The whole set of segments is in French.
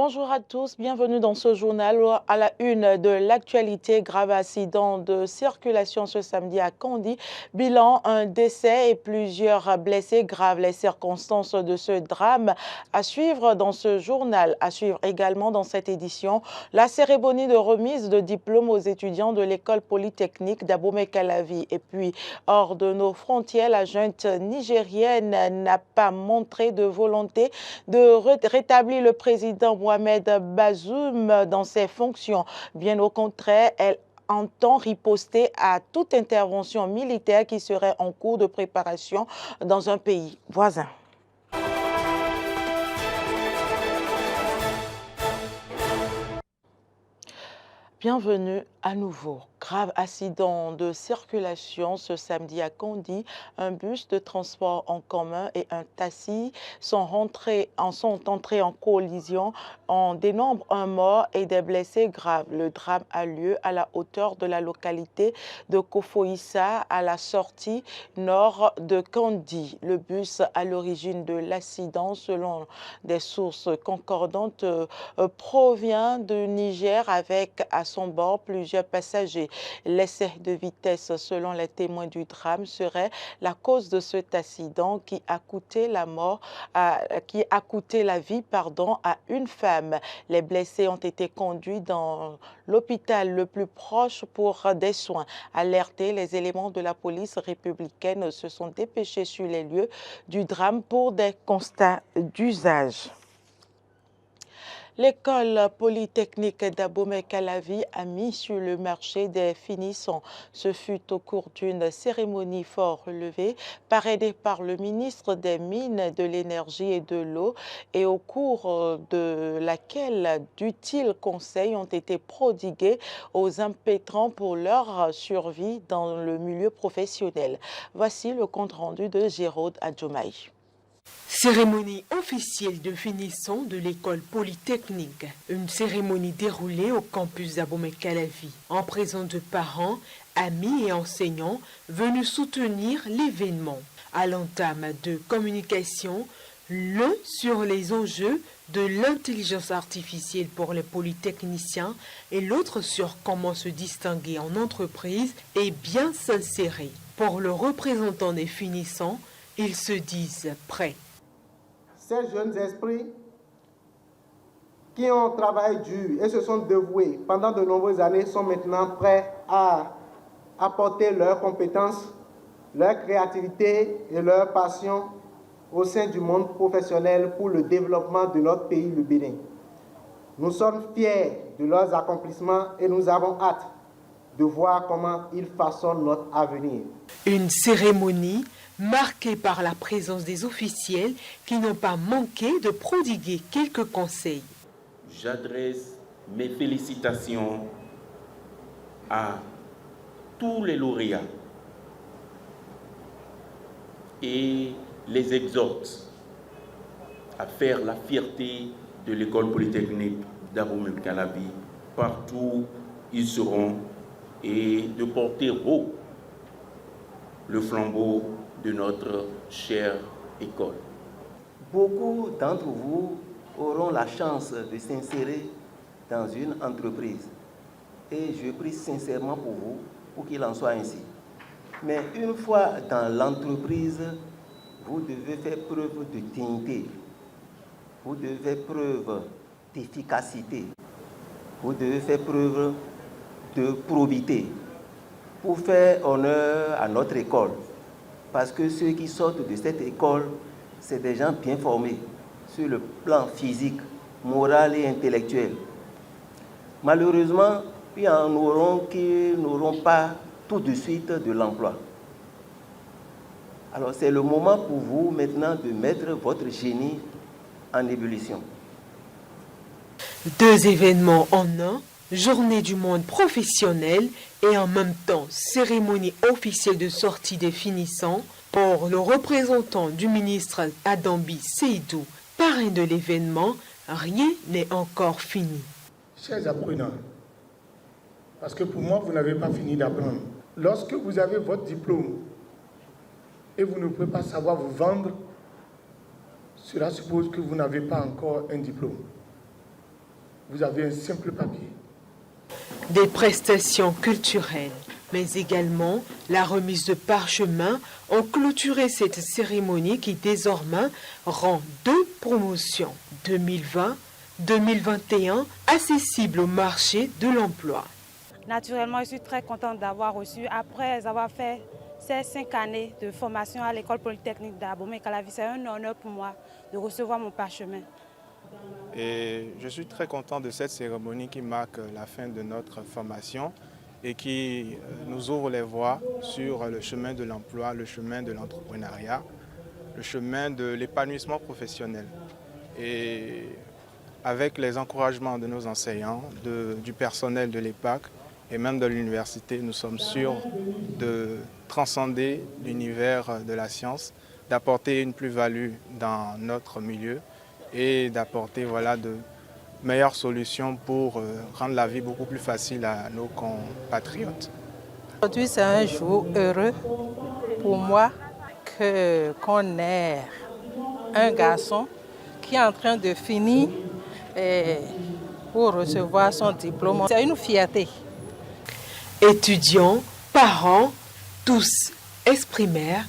Bonjour à tous, bienvenue dans ce journal. À la une de l'actualité, grave accident de circulation ce samedi à Kandy. Bilan, un décès et plusieurs blessés graves. Les circonstances de ce drame à suivre dans ce journal. À suivre également dans cette édition, la cérémonie de remise de diplôme aux étudiants de l'école polytechnique d'Abomey-Calavi. Et puis, hors de nos frontières, la junte nigérienne n'a pas montré de volonté de rétablir le président Mohamed Bazoum dans ses fonctions. Bien au contraire, elle entend riposter à toute intervention militaire qui serait en cours de préparation dans un pays voisin. Bienvenue à nouveau. Grave accident de circulation ce samedi à Kandy. Un bus de transport en commun et un taxi sont entrés en collision. On dénombre un mort et des blessés graves. Le drame a lieu à la hauteur de la localité de Kofoïssa, à la sortie nord de Kandy. Le bus à l'origine de l'accident, selon des sources concordantes, provient du Niger avec à son bord plusieurs passagers. L'excès de vitesse, selon les témoins du drame, serait la cause de cet accident qui a coûté la vie à une femme. Les blessés ont été conduits dans l'hôpital le plus proche pour des soins. Alertés, les éléments de la police républicaine se sont dépêchés sur les lieux du drame pour des constats d'usage. L'école polytechnique d'Abomey-Calavi a mis sur le marché des finissants. Ce fut au cours d'une cérémonie fort relevée, parrainée par le ministre des Mines, de l'Énergie et de l'Eau, et au cours de laquelle d'utiles conseils ont été prodigués aux impétrants pour leur survie dans le milieu professionnel. Voici le compte-rendu de Jérôme Adjomaï. Cérémonie officielle de finissant de l'école polytechnique. Une cérémonie déroulée au campus d'Abomey-Calavi en présence de parents, amis et enseignants venus soutenir l'événement. À l'entame de communication, l'un sur les enjeux de l'intelligence artificielle pour les polytechniciens et l'autre sur comment se distinguer en entreprise et bien s'insérer. Pour le représentant des finissants, ils se disent prêts. Ces jeunes esprits qui ont travaillé dur et se sont dévoués pendant de nombreuses années sont maintenant prêts à apporter leurs compétences, leur créativité et leur passion au sein du monde professionnel pour le développement de notre pays, le Bénin. Nous sommes fiers de leurs accomplissements et nous avons hâte de voir comment ils façonnent notre avenir. Une cérémonie marquée par la présence des officiels qui n'ont pas manqué de prodiguer quelques conseils. J'adresse mes félicitations à tous les lauréats et les exhorte à faire la fierté de l'école polytechnique d'Abomey-Calavi partout où ils seront et de porter haut le flambeau de notre chère école. Beaucoup d'entre vous auront la chance de s'insérer dans une entreprise. Et je prie sincèrement pour vous, pour qu'il en soit ainsi. Mais une fois dans l'entreprise, vous devez faire preuve de dignité. Vous devez faire preuve d'efficacité. Vous devez faire preuve de probité pour faire honneur à notre école. Parce que ceux qui sortent de cette école, c'est des gens bien formés sur le plan physique, moral et intellectuel. Malheureusement, il y en auront qui n'auront pas tout de suite de l'emploi. Alors c'est le moment pour vous maintenant de mettre votre génie en ébullition. 2 événements en un, journée du monde professionnel et en même temps cérémonie officielle de sortie des finissants. Pour le représentant du ministre Adambi Seydou, parrain de l'événement, rien n'est encore fini. Chers apprenants, parce que pour moi, vous n'avez pas fini d'apprendre. Lorsque vous avez votre diplôme et vous ne pouvez pas savoir vous vendre, cela suppose que vous n'avez pas encore un diplôme. vous avez un simple papier. Des prestations culturelles, mais également la remise de parchemins ont clôturé cette cérémonie qui désormais rend 2 promotions 2020-2021 accessibles au marché de l'emploi. Naturellement, je suis très contente d'avoir reçu, après avoir fait ces 5 années de formation à l'école polytechnique d'Abomey-Calavi, c'est un honneur pour moi de recevoir mon parchemin. Et je suis très content de cette cérémonie qui marque la fin de notre formation et qui nous ouvre les voies sur le chemin de l'emploi, le chemin de l'entrepreneuriat, le chemin de l'épanouissement professionnel. Et avec les encouragements de nos enseignants, du personnel de l'EPAC et même de l'université, nous sommes sûrs de transcender l'univers de la science, d'apporter une plus-value dans notre milieu et d'apporter de meilleures solutions pour rendre la vie beaucoup plus facile à nos compatriotes. Aujourd'hui, c'est un jour heureux pour moi qu'on ait un garçon qui est en train de finir pour recevoir son diplôme. C'est une fierté. Étudiants, parents, tous exprimèrent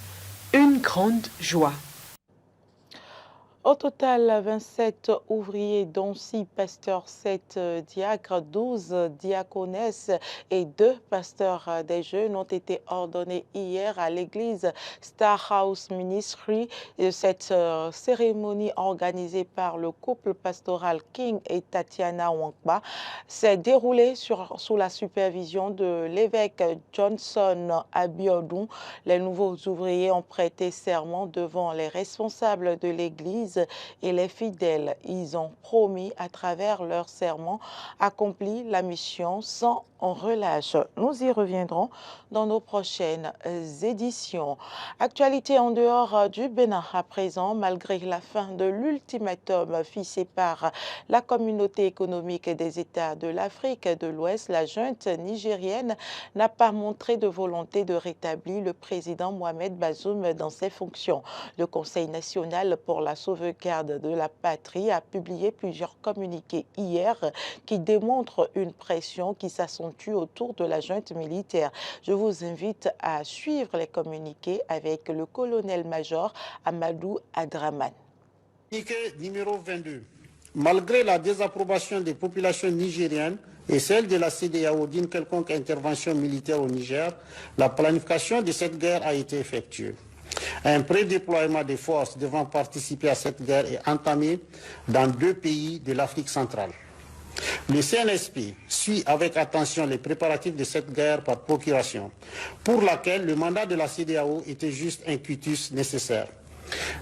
une grande joie. Au total, 27 ouvriers, dont 6 pasteurs, 7 diacres, 12 diaconesses et 2 pasteurs des jeunes ont été ordonnés hier à l'église Star House Ministry. Cette cérémonie organisée par le couple pastoral King et Tatiana Wankba s'est déroulée sous la supervision de l'évêque Johnson Abiodun. Les nouveaux ouvriers ont prêté serment devant les responsables de l'église et les fidèles. Ils ont promis à travers leur serment accomplir la mission sans relâche. Nous y reviendrons dans nos prochaines éditions. Actualité en dehors du Bénin à présent, malgré la fin de l'ultimatum fixé par la communauté économique des États de l'Afrique de l'Ouest, la junte nigérienne n'a pas montré de volonté de rétablir le président Mohamed Bazoum dans ses fonctions. Le Conseil national pour la sauvegarde de la patrie a publié plusieurs communiqués hier qui démontrent une pression qui s'accentue autour de la junte militaire. Je vous invite à suivre les communiqués avec le colonel-major Amadou Adraman. Communiqué numéro 22. Malgré la désapprobation des populations nigériennes et celle de la CEDEAO d'une quelconque intervention militaire au Niger, la planification de cette guerre a été effectuée. Un prédéploiement des forces devant participer à cette guerre est entamé dans 2 pays de l'Afrique centrale. Le CNSP suit avec attention les préparatifs de cette guerre par procuration, pour laquelle le mandat de la CEDEAO était juste un quitus nécessaire.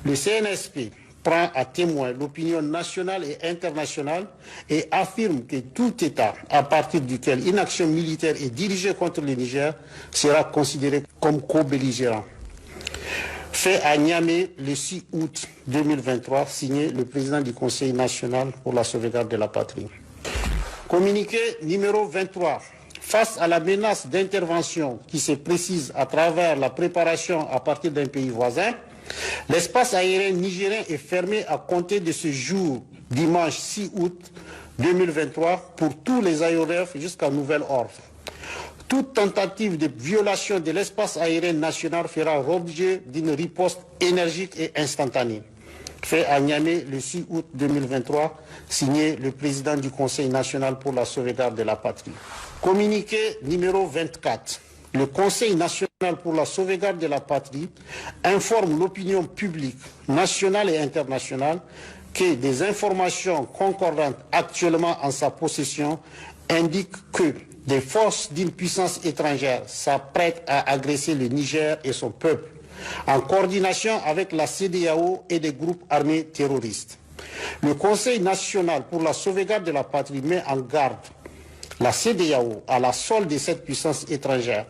Le CNSP prend à témoin l'opinion nationale et internationale et affirme que tout État à partir duquel une action militaire est dirigée contre le Niger sera considéré comme co-belligérant. Fait à Niamey le 6 août 2023, signé le président du Conseil national pour la sauvegarde de la patrie. Communiqué numéro 23. Face à la menace d'intervention qui se précise à travers la préparation à partir d'un pays voisin, l'espace aérien nigérien est fermé à compter de ce jour, dimanche 6 août 2023, pour tous les aéronefs jusqu'à nouvel ordre. Toute tentative de violation de l'espace aérien national fera l'objet d'une riposte énergique et instantanée. Fait à Niamey le 6 août 2023, signé le président du Conseil national pour la sauvegarde de la patrie. Communiqué numéro 24. Le Conseil national pour la sauvegarde de la patrie informe l'opinion publique nationale et internationale que des informations concordantes actuellement en sa possession indiquent que des forces d'une puissance étrangère s'apprêtent à agresser le Niger et son peuple, en coordination avec la CEDEAO et des groupes armés terroristes. Le Conseil national pour la sauvegarde de la patrie met en garde la CEDEAO à la solde de cette puissance étrangère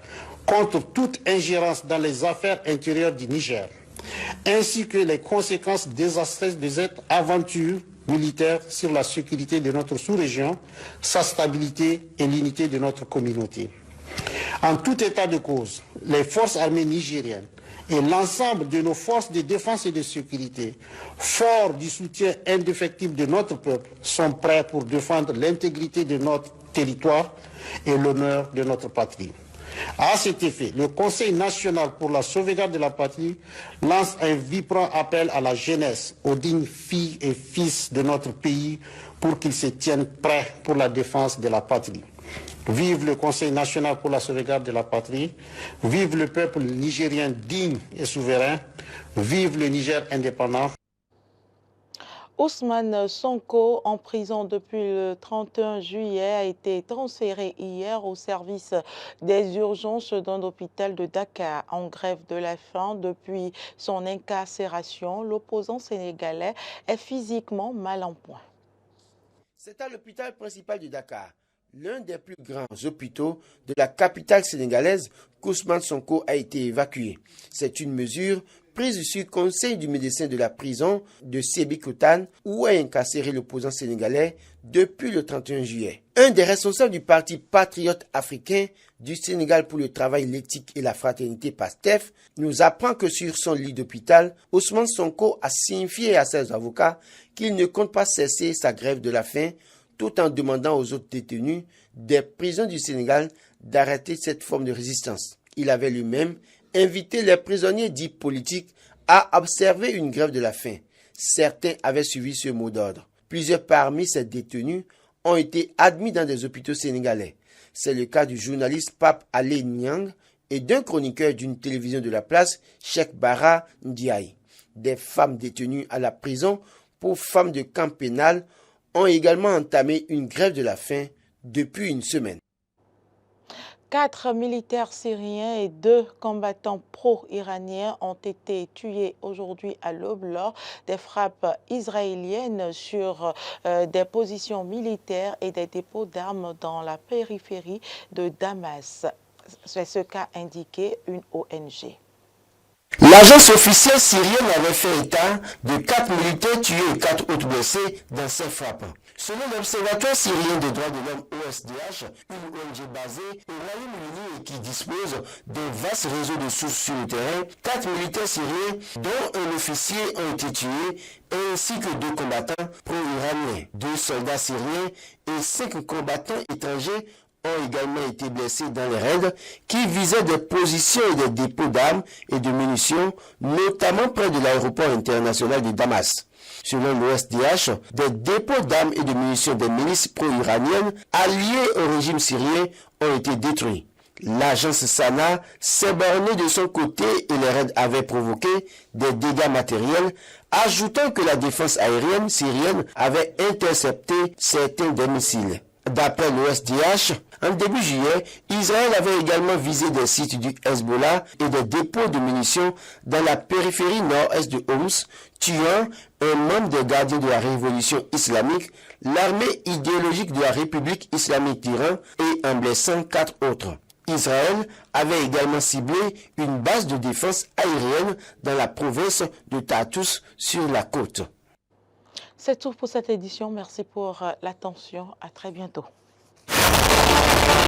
contre toute ingérence dans les affaires intérieures du Niger, ainsi que les conséquences désastreuses de cette aventure militaire sur la sécurité de notre sous-région, sa stabilité et l'unité de notre communauté. En tout état de cause, les forces armées nigériennes et l'ensemble de nos forces de défense et de sécurité, forts du soutien indéfectible de notre peuple, sont prêts pour défendre l'intégrité de notre territoire et l'honneur de notre patrie. À cet effet, le Conseil national pour la sauvegarde de la patrie lance un vibrant appel à la jeunesse, aux dignes filles et fils de notre pays, pour qu'ils se tiennent prêts pour la défense de la patrie. Vive le Conseil national pour la sauvegarde de la patrie, vive le peuple nigérien digne et souverain, vive le Niger indépendant. Ousmane Sonko, en prison depuis le 31 juillet, a été transféré hier au service des urgences d'un hôpital de Dakar en grève de la faim. Depuis son incarcération, l'opposant sénégalais est physiquement mal en point. C'est à l'hôpital principal de Dakar, l'un des plus grands hôpitaux de la capitale sénégalaise, qu'Ousmane Sonko a été évacué. C'est une mesure prise sur conseil du médecin de la prison de Sébikotane, où est incarcéré l'opposant sénégalais depuis le 31 juillet. Un des responsables du parti patriote africain du Sénégal pour le travail, l'éthique et la fraternité, PASTEF, nous apprend que sur son lit d'hôpital, Ousmane Sonko a signifié à ses avocats qu'il ne compte pas cesser sa grève de la faim, tout en demandant aux autres détenus des prisons du Sénégal d'arrêter cette forme de résistance. Il avait lui-même invité les prisonniers dits politiques à observer une grève de la faim. Certains avaient suivi ce mot d'ordre. Plusieurs parmi ces détenus ont été admis dans des hôpitaux sénégalais. C'est le cas du journaliste Pape Alé Niang et d'un chroniqueur d'une télévision de la place, Cheikh Bara Ndiaye. Des femmes détenues à la prison pour femmes de camp pénal ont également entamé une grève de la faim depuis une semaine. 4 militaires syriens et 2 combattants pro-iraniens ont été tués aujourd'hui à l'aube lors des frappes israéliennes sur des positions militaires et des dépôts d'armes dans la périphérie de Damas. C'est ce qu'a indiqué une ONG. L'agence officielle syrienne avait fait état de 4 militaires tués et 4 autres blessés dans ces frappes. Selon l'Observatoire syrien des droits de l'homme OSDH, une ONG basée au Royaume-Uni et qui dispose d'un vaste réseau de sources sur le terrain, 4 militaires syriens, dont un officier, ont été tués, ainsi que 2 combattants pro-iraniens, 2 soldats syriens et 5 combattants étrangers ont également été blessés dans les raids qui visaient des positions et des dépôts d'armes et de munitions, notamment près de l'aéroport international de Damas. Selon l'OSDH, des dépôts d'armes et de munitions des milices pro-iraniennes alliées au régime syrien ont été détruits. L'agence Sana s'est bornée de son côté et les raids avaient provoqué des dégâts matériels, ajoutant que la défense aérienne syrienne avait intercepté certains des missiles. D'après l'OSDH, en début juillet, Israël avait également visé des sites du Hezbollah et des dépôts de munitions dans la périphérie nord-est de Homs, tuant un membre des gardiens de la révolution islamique, l'armée idéologique de la République islamique d'Iran, et en blessant 4 autres. Israël avait également ciblé une base de défense aérienne dans la province de Tartus sur la côte. C'est tout pour cette édition. Merci pour l'attention. À très bientôt.